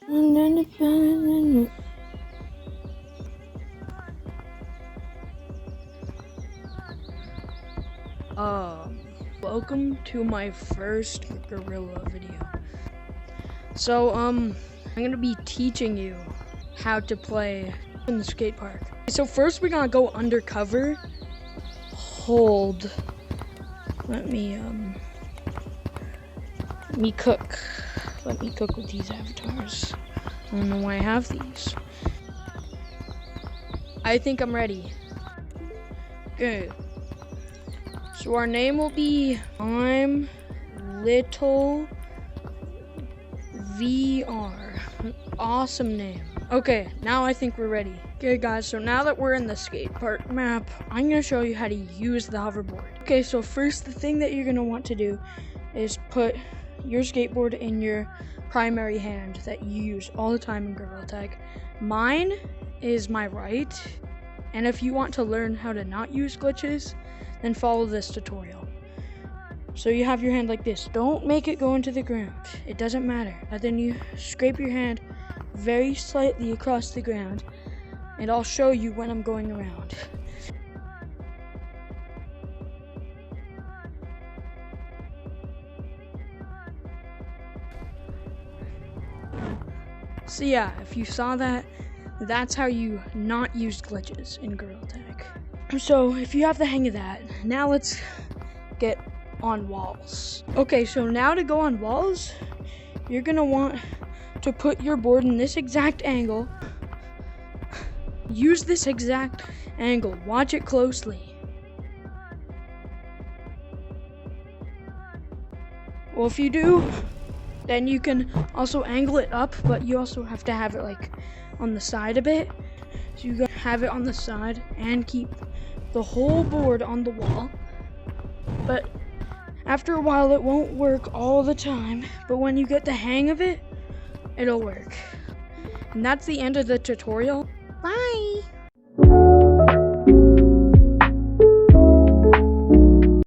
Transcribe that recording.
Welcome to my first gorilla video. So, I'm gonna be teaching you how to play in the skate park. So first we're gonna go undercover. Hold. Let me cook. Let me cook with these avatars. I don't know why I have these. I think I'm ready. Okay. So our name will be I'm Little VR. Awesome name. Okay, now I think we're ready. Okay guys, so now that we're in the skate park map, I'm gonna show you how to use the hoverboard. Okay, so first the thing that you're gonna want to do is put your skateboard in your primary hand that you use all the time in Gorilla Tag. Mine is my right, and if you want to learn how to not use glitches, then follow this tutorial. So you have your hand like this. Don't make it go into the ground. It doesn't matter. And then you scrape your hand very slightly across the ground, and I'll show you when I'm going around. So yeah, if you saw that, that's how you not use glitches in Gorilla Tag. So if you have the hang of that, now let's get on walls. Okay, so now to go on walls, you're gonna want to put your board in this exact angle. Use this exact angle. Watch it closely. Well, if you do, then you can also angle it up, but you also have to have it like on the side a bit. So you gotta have it on the side and keep the whole board on the wall. But after a while, it won't work all the time, but when you get the hang of it, it'll work. And that's the end of the tutorial. Bye!